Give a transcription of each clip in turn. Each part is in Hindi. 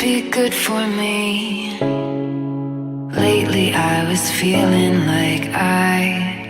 be good for me. Lately I was feeling like I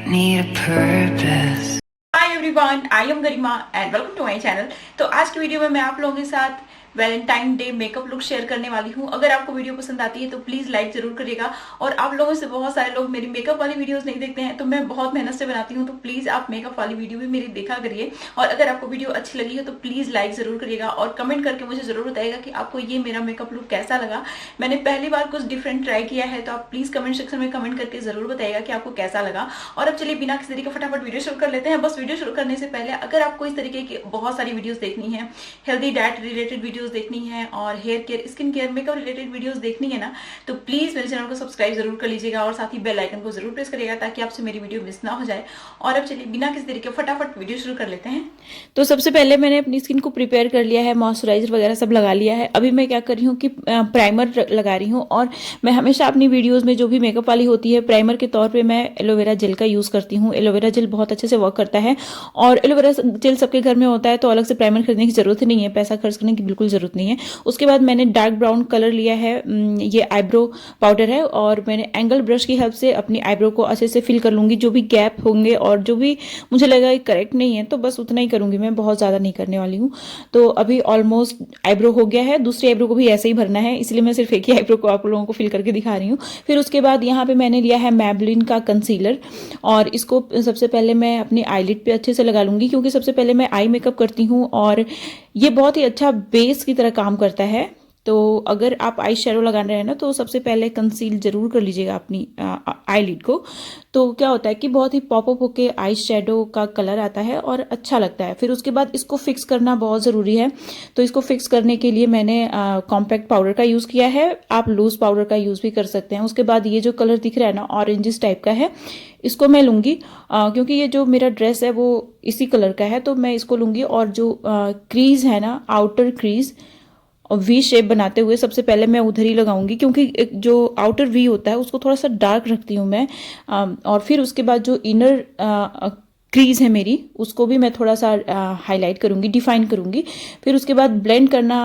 need a purpose. Hi everyone, I am Garima and welcome to my channel. तो आज की वीडियो में मैं आप लोगों के साथ Valentine day makeup look share करने वाली हूँ। अगर आपको वीडियो पसंद आती है तो प्लीज लाइक जरूर करिएगा। और आप लोगों से बहुत सारे लोग मेरी मेकअप वाली वीडियोस नहीं देखते हैं, तो मैं बहुत मेहनत से बनाती हूँ, तो प्लीज आप मेकअप वाली वीडियो भी मेरी देखा करिए। और अगर आपको वीडियो अच्छी लगी है तो प्लीज लाइक जरूर करिएगा और कमेंट करके मुझे जरूर बताइएगा कि आपको ये मेरा मेकअप लुक कैसा लगा। मैंने पहली बार कुछ डिफरेंट ट्राई किया है, तो आप प्लीज कमेंट सेक्शन में कमेंट करके जरूर बताइएगा कि आपको कैसा लगा। और अब चलिए बिना किसी तरीके फटाफट वीडियो शुरू कर लेते हैं। बस वीडियो शुरू करने से पहले अगर आपको इस तरीके की बहुत सारी वीडियोस देखनी है, हेल्दी डाइट रिलेटेड वीडियोस देखनी है और hair care, skin care, makeup related videos देखनी है ना, तो प्लीज मेरे चैनल को सब्सक्राइब जरूर कर लीजिएगा और साथ ही बेल आइकन को जरूर प्रेस करिएगा ताकि आपसे मेरी वीडियो मिस ना हो जाए। और अब चलिए बिना किसी तरीके फटाफट वीडियो शुरू कर लेते हैं। तो सबसे पहले मैंने अपनी स्किन को प्रिपेयर कर लिया है, मॉइस्चराइजर वगैरह सब लगा लिया है। अभी मैं क्या कर रही हूँ कि प्राइमर लगा रही हूँ। और मैं हमेशा अपनी वीडियोस में जो भी मेकअप वाली होती है, प्राइमर के तौर पे मैं एलोवेरा जेल का यूज़ करती हूँ। एलोवेरा जेल बहुत अच्छे से वर्क करता है और एलोवेरा जेल सबके घर में होता है, तो अलग से प्राइमर खरीदने की जरूरत नहीं है, पैसा खर्च करने की बिल्कुल जरूरत नहीं है। उसके बाद मैंने डार्क ब्राउन कलर लिया है, ये आईब्रो पाउडर है और मैंने एंगल ब्रश की हेल्प से अपनी आईब्रो को अच्छे से फिल कर लूंगी। जो भी गैप होंगे और जो भी मुझे लगा करेक्ट नहीं है तो बस उतना ही करूंगी, मैं बहुत ज़्यादा नहीं करने वाली हूँ। तो अभी ऑलमोस्ट आईब्रो हो गया है। दूसरी आईब्रो को भी ऐसे ही भरना है, इसलिए मैं सिर्फ एक ही आईब्रो को आप लोगों को फिल करके दिखा रही हूँ। फिर उसके बाद यहाँ पे मैंने लिया है मैबलिन का कंसीलर और इसको सबसे पहले मैं अपनी आईलिड पे अच्छे से लगा लूंगी, क्योंकि सबसे पहले मैं आई मेकअप करती हूँ और ये बहुत ही अच्छा बेस की तरह काम करता है। तो अगर आप आई शेडो लगा रहे हैं ना, तो सबसे पहले कंसील जरूर कर लीजिएगा अपनी आई लिड को। तो क्या होता है कि बहुत ही पॉप अप होके आई शेडो का कलर आता है और अच्छा लगता है। फिर उसके बाद इसको फिक्स करना बहुत ज़रूरी है। तो इसको फिक्स करने के लिए मैंने कॉम्पैक्ट पाउडर का यूज़ किया है, आप लूज पाउडर का यूज़ भी कर सकते हैं। उसके बाद ये जो कलर दिख रहा है ना, ऑरेंजिस टाइप का है, इसको मैं लूँगी क्योंकि ये जो मेरा ड्रेस है वो इसी कलर का है, तो मैं इसको लूँगी। और जो क्रीज है ना, आउटर क्रीज और वी शेप बनाते हुए सबसे पहले मैं उधर ही लगाऊंगी, क्योंकि जो आउटर वी होता है उसको थोड़ा सा डार्क रखती हूँ मैं। और फिर उसके बाद जो इनर क्रीज है मेरी, उसको भी मैं थोड़ा सा हाईलाइट करूंगी, डिफाइन करूंगी। फिर उसके बाद ब्लेंड करना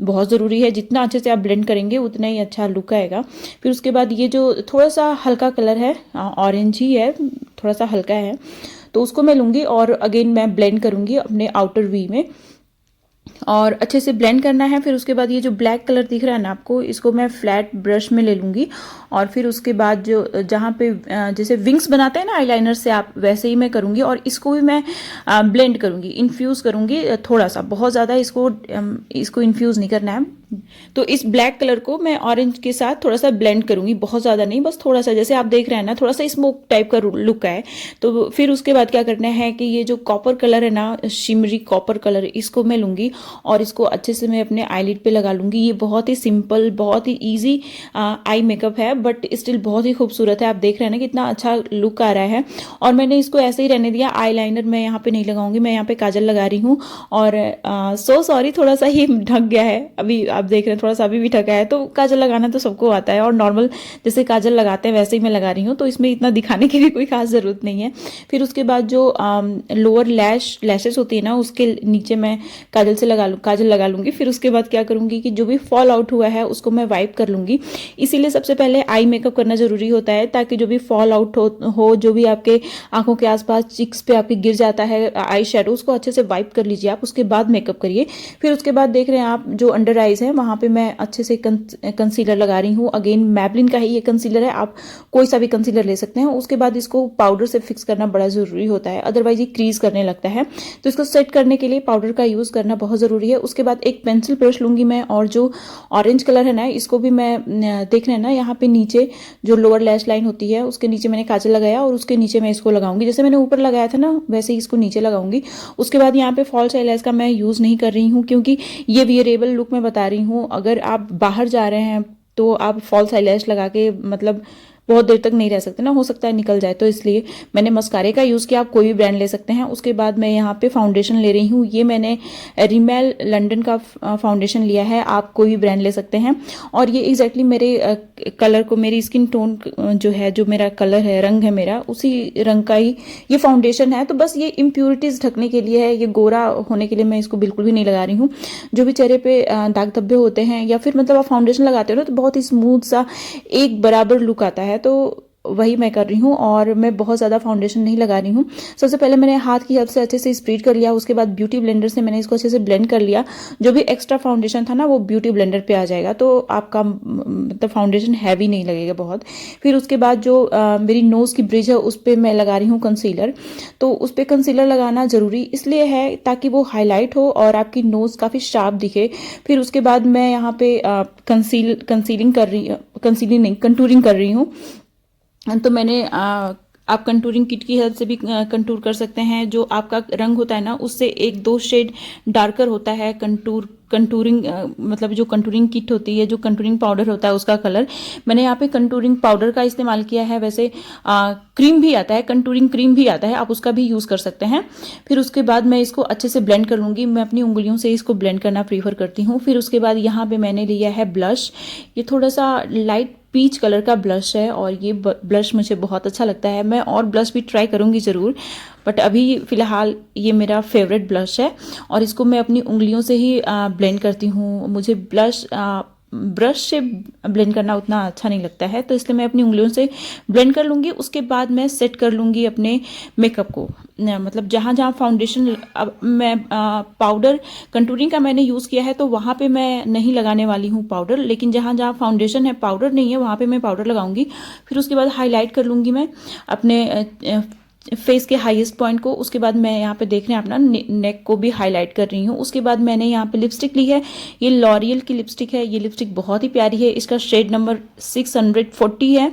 बहुत ज़रूरी है, जितना अच्छे से आप ब्लेंड करेंगे उतना ही अच्छा लुक आएगा। फिर उसके बाद ये जो थोड़ा सा हल्का कलर है, ऑरेंज ही है, थोड़ा सा हल्का है, तो उसको मैं लूँगी और अगेन मैं ब्लेंड करूँगी अपने आउटर वी में और अच्छे से ब्लेंड करना है। फिर उसके बाद ये जो ब्लैक कलर दिख रहा है ना आपको, इसको मैं फ्लैट ब्रश में ले लूँगी और फिर उसके बाद जो जहाँ पे जैसे विंग्स बनाते हैं ना आईलाइनर से, आप वैसे ही मैं करूँगी और इसको भी मैं ब्लेंड करूँगी, इन्फ्यूज़ करूँगी थोड़ा सा, बहुत ज़्यादा इसको इन्फ्यूज़ नहीं करना है। तो इस ब्लैक कलर को मैं ऑरेंज के साथ थोड़ा सा ब्लेंड करूँगी, बहुत ज़्यादा नहीं, बस थोड़ा सा, जैसे आप देख रहे हैं ना, थोड़ा सा स्मोक टाइप का लुक है। तो फिर उसके बाद क्या करना है कि ये जो कॉपर कलर है ना, शिमरी कॉपर कलर, इसको मैं लूँगी और इसको अच्छे से मैं अपने आईलिड पे लगा लूँगी। ये बहुत ही सिंपल, बहुत ही ईजी आई मेकअप है, बट स्टिल बहुत ही खूबसूरत है। आप देख रहे हैं ना कितना अच्छा लुक आ रहा है। और मैंने इसको ऐसे ही रहने दिया। आई लाइनर मैं यहाँ पे नहीं लगाऊंगी, मैं यहाँ पे काजल लगा रही हूँ। और सो सॉरी, थोड़ा सा ये ढक गया है, अभी आप देख रहे हैं थोड़ा सा अभी भी ढका है। तो काजल लगाना तो सबको आता है और नॉर्मल जैसे काजल लगाते हैं वैसे ही मैं लगा रही हूँ, तो इसमें इतना दिखाने की भी कोई खास जरूरत नहीं है। फिर उसके बाद जो लोअर लैशेस होती है ना, उसके नीचे मैं काजल लगा लूंगी। फिर उसके बाद क्या करूंगी कि जो भी फॉल आउट हुआ है उसको मैं वाइप कर लूंगी। इसीलिए सबसे पहले आई मेकअप करना जरूरी होता है, ताकि जो भी फॉल आउट हो जो भी आपके आंखों के आसपास, चिक्स पे आपके गिर जाता है आई शेडो, उसको अच्छे से वाइप कर लीजिए आप, उसके बाद मेकअप करिए। फिर उसके बाद देख रहे हैं आप जो अंडर आइज है, वहां पे मैं अच्छे से कंसीलर लगा रही हूँ। अगेन मैबलिन का ही ये कंसीलर है, आप कोई सा भी कंसीलर ले सकते हैं। उसके बाद इसको पाउडर से फिक्स करना बड़ा जरूरी होता है, अदरवाइज ये क्रीज करने लगता है। तो इसको सेट करने के लिए पाउडर का यूज करना बहुत जरूरी है। उसके बाद एक पेंसिल ब्रश लूंगी मैं और जो ऑरेंज कलर है ना, इसको भी मैं देख रहे हैं ना, यहाँ पे नीचे जो लोअर लैश लाइन होती है उसके नीचे मैंने काजल लगाया और उसके नीचे मैं इसको लगाऊंगी। जैसे मैंने ऊपर लगाया था ना, वैसे ही इसको नीचे लगाऊंगी। उसके बाद यहाँ पे फॉल्स आईलैश का मैं यूज नहीं कर रही हूँ, क्योंकि ये वियरेबल लुक मैं बता रही हूँ। अगर आप बाहर जा रहे हैं तो आप फॉल्स आईलैश लगा के मतलब बहुत देर तक नहीं रह सकते ना, हो सकता है निकल जाए, तो इसलिए मैंने मस्कारे का यूज़ किया। आप कोई भी ब्रांड ले सकते हैं। उसके बाद मैं यहाँ पे फाउंडेशन ले रही हूँ। ये मैंने रिमेल लंदन का फाउंडेशन लिया है, आप कोई भी ब्रांड ले सकते हैं। और ये एग्जैक्टली मेरे कलर को, मेरी स्किन टोन जो है, जो मेरा कलर है, रंग है मेरा, उसी रंग का ही ये फाउंडेशन है। तो बस ये इम्प्यूरिटीज ढकने के लिए है, ये गोरा होने के लिए मैं इसको बिल्कुल भी नहीं लगा रही हूँ। जो भी चेहरे पे दाग धब्बे होते हैं, या फिर मतलब आप फाउंडेशन लगाते हो ना, तो बहुत ही स्मूथ सा एक बराबर लुक आता है, तो वही मैं कर रही हूँ। और मैं बहुत ज़्यादा फाउंडेशन नहीं लगा रही हूँ। सबसे पहले मैंने हाथ की हेल्प से अच्छे से स्प्रेड कर लिया, उसके बाद ब्यूटी ब्लेंडर से मैंने इसको अच्छे से ब्लेंड कर लिया। जो भी एक्स्ट्रा फाउंडेशन था ना, वो ब्यूटी ब्लेंडर पे आ जाएगा, तो आपका मतलब फाउंडेशन हैवी नहीं लगेगा बहुत। फिर उसके बाद जो मेरी नोज़ की ब्रिज है, उस पर मैं लगा रही हूँ कंसीलर। तो उस पर कंसीलर लगाना ज़रूरी इसलिए है ताकि वो हाईलाइट हो और आपकी नोज़ काफ़ी शार्प दिखे। फिर उसके बाद मैं यहाँ पे कंसीलिंग कर रही, कंसीलिंग नहीं, कंटूरिंग कर रही हूँ। तो मैंने आप कंटूरिंग किट की हेल्प से भी कंटूर कर सकते हैं। जो आपका रंग होता है ना, उससे 1-2 शेड डार्कर होता है कंटूरिंग मतलब जो कंटूरिंग किट होती है, जो कंटूरिंग पाउडर होता है, उसका कलर। मैंने यहाँ पे कंटूरिंग पाउडर का इस्तेमाल किया है। वैसे क्रीम भी आता है, कंटूरिंग क्रीम भी आता है, आप उसका भी यूज़ कर सकते हैं। फिर उसके बाद मैं इसको अच्छे से ब्लेंड कर लूँगी। मैं अपनी उंगलियों से इसको ब्लेंड करना प्रीफर करती हूँ। फिर उसके बाद यहाँ पे मैंने लिया है ब्लश। ये थोड़ा सा लाइट पीच कलर का ब्लश है, और ये ब्लश मुझे बहुत अच्छा लगता है। मैं और ब्लश भी ट्राई करूँगी ज़रूर, बट अभी फ़िलहाल ये मेरा फेवरेट ब्लश है। और इसको मैं अपनी उंगलियों से ही ब्लेंड करती हूँ। मुझे ब्रश से ब्लेंड करना उतना अच्छा नहीं लगता है, तो इसलिए मैं अपनी उंगलियों से ब्लेंड कर लूँगी। उसके बाद मैं सेट कर लूँगी अपने मेकअप को। मतलब जहाँ जहाँ फाउंडेशन, अब मैं पाउडर कंटूरिंग का मैंने यूज़ किया है, तो वहाँ पे मैं नहीं लगाने वाली हूँ पाउडर, लेकिन जहाँ जहाँ फाउंडेशन है, पाउडर नहीं है, वहाँ पे मैं पाउडर लगाऊंगी। फिर उसके बाद हाईलाइट कर लूँगी मैं अपने फेस के हाईएस्ट पॉइंट को। उसके बाद मैं यहाँ पे देख रहे हैं अपना नेक को भी हाईलाइट कर रही हूँ। उसके बाद मैंने यहाँ पे लिपस्टिक ली है, ये लॉरियल की लिपस्टिक है। ये लिपस्टिक बहुत ही प्यारी है, इसका शेड नंबर 640 है।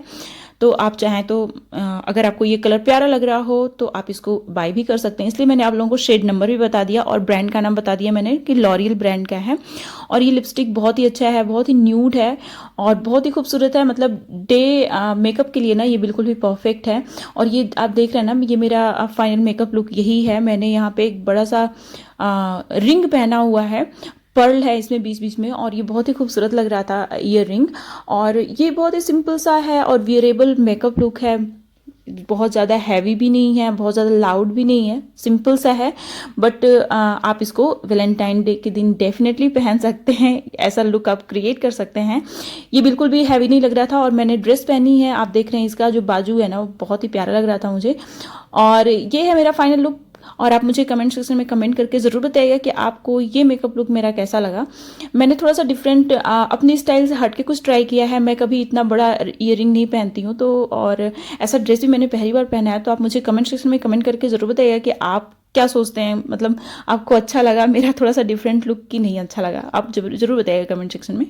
तो आप चाहें तो अगर आपको ये कलर प्यारा लग रहा हो तो आप इसको बाय भी कर सकते हैं। इसलिए मैंने आप लोगों को शेड नंबर भी बता दिया और ब्रांड का नाम बता दिया मैंने कि लॉरियल ब्रांड का है। और ये लिपस्टिक बहुत ही अच्छा है, बहुत ही न्यूड है और बहुत ही खूबसूरत है। मतलब डे मेकअप के लिए ना ये बिल्कुल भी परफेक्ट है। और ये आप देख रहे हैं ना, ये मेरा फाइनल मेकअप लुक यही है। मैंने यहाँ पे एक बड़ा सा रिंग पहना हुआ है, पर्ल है इसमें बीच बीच में, और ये बहुत ही खूबसूरत लग रहा था ईयर रिंग। और ये बहुत ही सिंपल सा है और वियरेबल मेकअप लुक है, बहुत ज़्यादा हैवी भी नहीं है, बहुत ज़्यादा लाउड भी नहीं है, सिंपल सा है। बट आप इसको वैलेंटाइन डे के दिन डेफिनेटली पहन सकते हैं, ऐसा लुक आप क्रिएट कर सकते हैं। ये बिल्कुल भी हैवी नहीं लग रहा था। और मैंने ड्रेस पहनी है, आप देख रहे हैं इसका जो बाजू है ना, वो बहुत ही प्यारा लग रहा था मुझे। और ये है मेरा फाइनल लुक। और आप मुझे कमेंट सेक्शन में कमेंट करके ज़रूर बताइएगा कि आपको ये मेकअप लुक मेरा कैसा लगा। मैंने थोड़ा सा डिफरेंट अपनी स्टाइल से हट के कुछ ट्राई किया है। मैं कभी इतना बड़ा ईयरिंग नहीं पहनती हूँ, तो और ऐसा ड्रेस भी मैंने पहली बार पहना है। तो आप मुझे कमेंट सेक्शन में कमेंट करके ज़रूर बताइएगा कि आप क्या सोचते हैं, मतलब आपको अच्छा लगा मेरा थोड़ा सा डिफरेंट लुक कि नहीं अच्छा लगा, आप ज़रूर बताइएगा कमेंट सेक्शन में।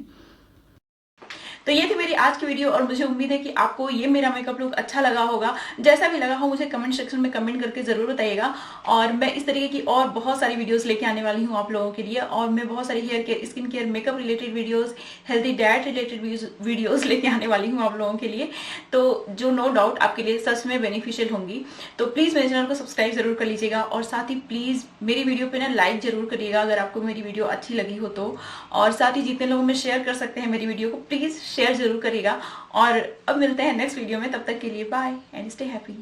तो ये थी मेरी आज की वीडियो और मुझे उम्मीद है कि आपको ये मेरा मेकअप लुक अच्छा लगा होगा। जैसा भी लगा हो मुझे कमेंट सेक्शन में कमेंट करके जरूर बताइएगा। और मैं इस तरीके की और बहुत सारी वीडियोस लेके आने वाली हूँ आप लोगों के लिए। और मैं बहुत सारी hair care, skin care, makeup related videos, healthy diet related videos लेके आने वाली हूँ आप लोगों के लिए, तो जो नो डाउट आपके लिए सच में बेनिफिशियल होंगी। तो प्लीज मेरे चैनल को सब्सक्राइब जरूर कर लीजिएगा और साथ ही प्लीज मेरी वीडियो पे ना लाइक जरूर करिएगा अगर आपको मेरी वीडियो अच्छी लगी हो तो। और साथ ही जितने लोगों में शेयर कर सकते हैं मेरी वीडियो को, प्लीज शेयर जरूर करिएगा। और अब मिलते हैं नेक्स्ट वीडियो में, तब तक के लिए बाय एंड स्टे हैप्पी।